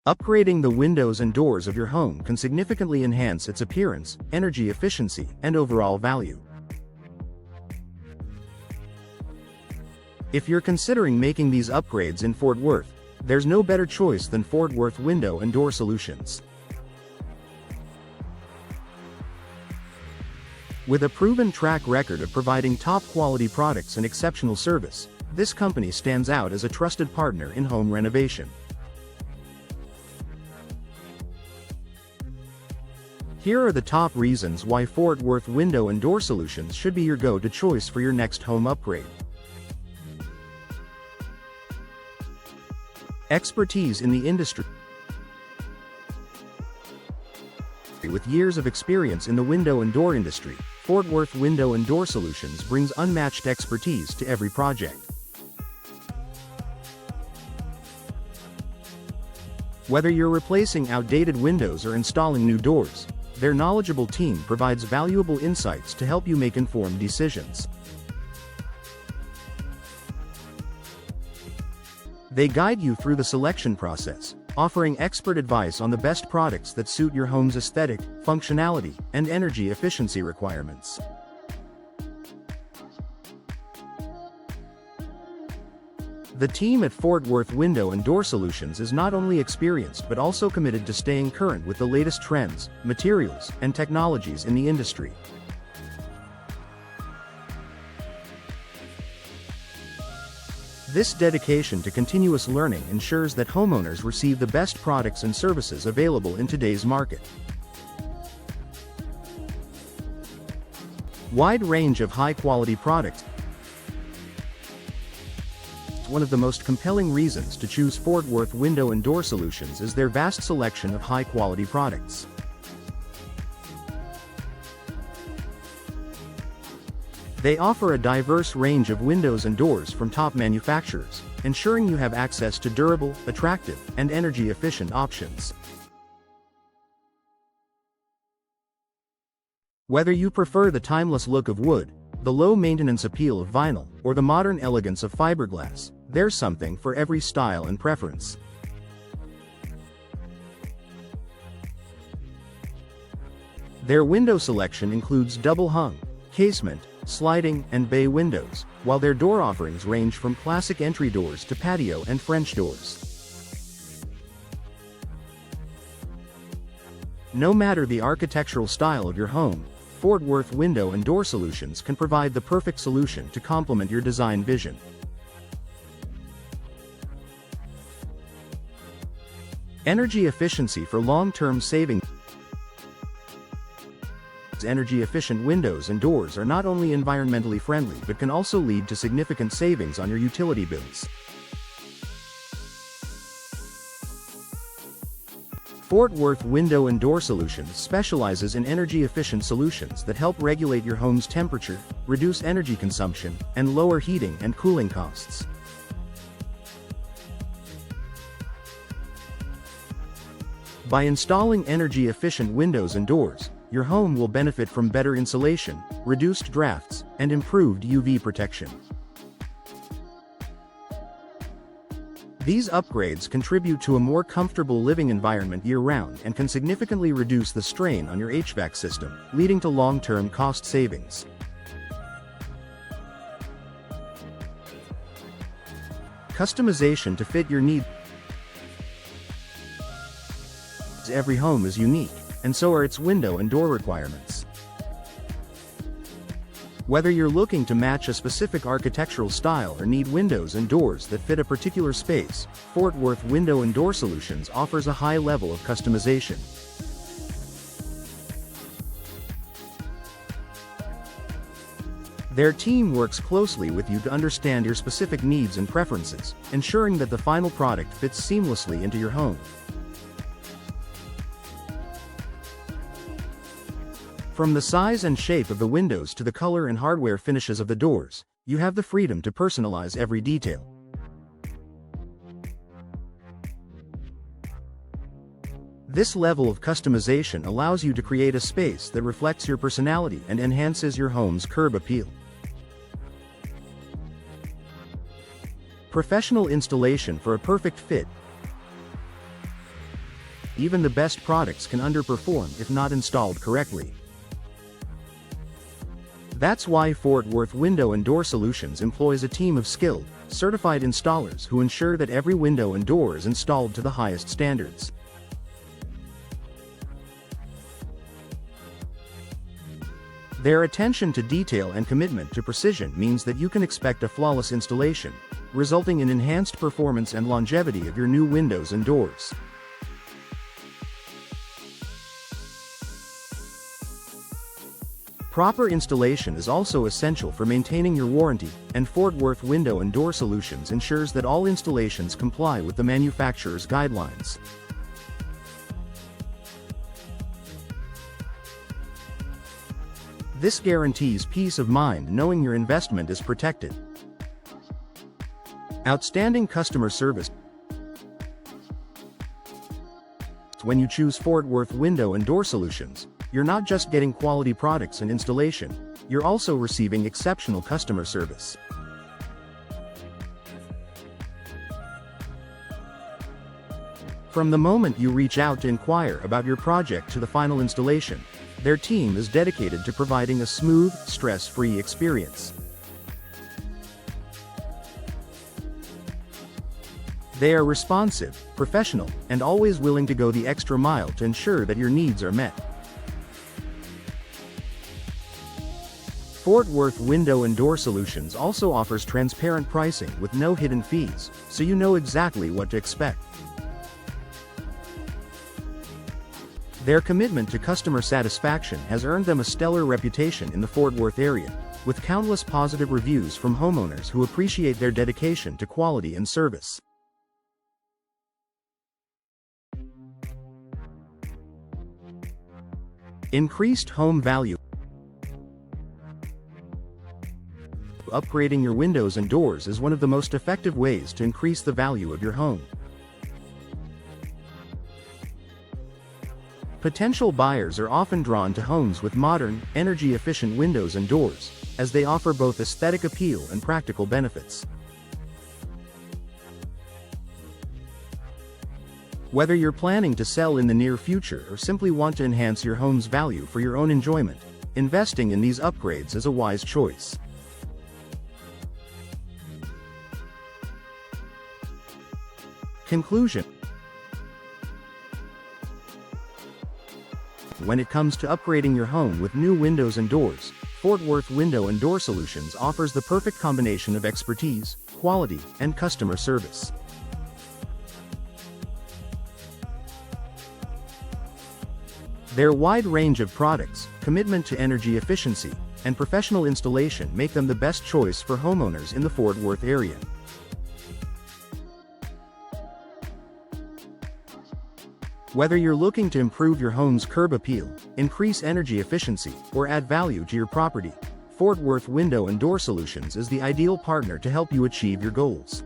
Upgrading the windows and doors of your home can significantly enhance its appearance, energy efficiency, and overall value. If you're considering making these upgrades in Fort Worth, there's no better choice than Fort Worth Window and Door Solutions. With a proven track record of providing top-quality products and exceptional service, this company stands out as a trusted partner in home renovation. Here are the top reasons why Fort Worth Window and Door Solutions should be your go-to choice for your next home upgrade. Expertise in the industry. With years of experience in the window and door industry, Fort Worth Window and Door Solutions brings unmatched expertise to every project. Whether you're replacing outdated windows or installing new doors, their knowledgeable team provides valuable insights to help you make informed decisions. They guide you through the selection process, offering expert advice on the best products that suit your home's aesthetic, functionality, and energy efficiency requirements. The team at Fort Worth Window and Door Solutions is not only experienced but also committed to staying current with the latest trends, materials, and technologies in the industry. This dedication to continuous learning ensures that homeowners receive the best products and services available in today's market. Wide range of high-quality products. One of the most compelling reasons to choose Fort Worth Window and Door Solutions is their vast selection of high-quality products. They offer a diverse range of windows and doors from top manufacturers, ensuring you have access to durable, attractive, and energy-efficient options. Whether you prefer the timeless look of wood, the low-maintenance appeal of vinyl, or the modern elegance of fiberglass, there's something for every style and preference. Their window selection includes double-hung, casement, sliding, and bay windows, while their door offerings range from classic entry doors to patio and French doors. No matter the architectural style of your home, Fort Worth Window and Door Solutions can provide the perfect solution to complement your design vision. Energy efficiency for long-term savings. Energy-efficient windows and doors are not only environmentally friendly but can also lead to significant savings on your utility bills. Fort Worth Window and Door Solutions specializes in energy-efficient solutions that help regulate your home's temperature, reduce energy consumption, and lower heating and cooling costs. By installing energy-efficient windows and doors, your home will benefit from better insulation, reduced drafts, and improved UV protection. These upgrades contribute to a more comfortable living environment year-round and can significantly reduce the strain on your HVAC system, leading to long-term cost savings. Customization to fit your needs. Every home is unique, and so are its window and door requirements. Whether you're looking to match a specific architectural style or need windows and doors that fit a particular space, Fort Worth Window and Door Solutions offers a high level of customization. Their team works closely with you to understand your specific needs and preferences, ensuring that the final product fits seamlessly into your home. From the size and shape of the windows to the color and hardware finishes of the doors, you have the freedom to personalize every detail. This level of customization allows you to create a space that reflects your personality and enhances your home's curb appeal. Professional installation for a perfect fit. even the best products can underperform if not installed correctly. That's why Fort Worth Window and Door Solutions employs a team of skilled, certified installers who ensure that every window and door is installed to the highest standards. Their attention to detail and commitment to precision means that you can expect a flawless installation, resulting in enhanced performance and longevity of your new windows and doors. Proper installation is also essential for maintaining your warranty, and Fort Worth Window and Door Solutions ensures that all installations comply with the manufacturer's guidelines. This guarantees peace of mind knowing your investment is protected. Outstanding customer service. When you choose Fort Worth Window and Door Solutions, you're not just getting quality products and installation, you're also receiving exceptional customer service. From the moment you reach out to inquire about your project to the final installation, their team is dedicated to providing a smooth, stress-free experience. They are responsive, professional, and always willing to go the extra mile to ensure that your needs are met. Fort Worth Window and Door Solutions also offers transparent pricing with no hidden fees, so you know exactly what to expect. Their commitment to customer satisfaction has earned them a stellar reputation in the Fort Worth area, with countless positive reviews from homeowners who appreciate their dedication to quality and service. Increased home value. Upgrading your windows and doors is one of the most effective ways to increase the value of your home. Potential buyers are often drawn to homes with modern, energy-efficient windows and doors, as they offer both aesthetic appeal and practical benefits. Whether you're planning to sell in the near future or simply want to enhance your home's value for your own enjoyment, investing in these upgrades is a wise choice. Conclusion. When it comes to upgrading your home with new windows and doors, Fort Worth Window and Door Solutions offers the perfect combination of expertise, quality, and customer service. Their wide range of products, commitment to energy efficiency, and professional installation make them the best choice for homeowners in the Fort Worth area. Whether you're looking to improve your home's curb appeal, increase energy efficiency, or add value to your property, Fort Worth Window and Door Solutions is the ideal partner to help you achieve your goals.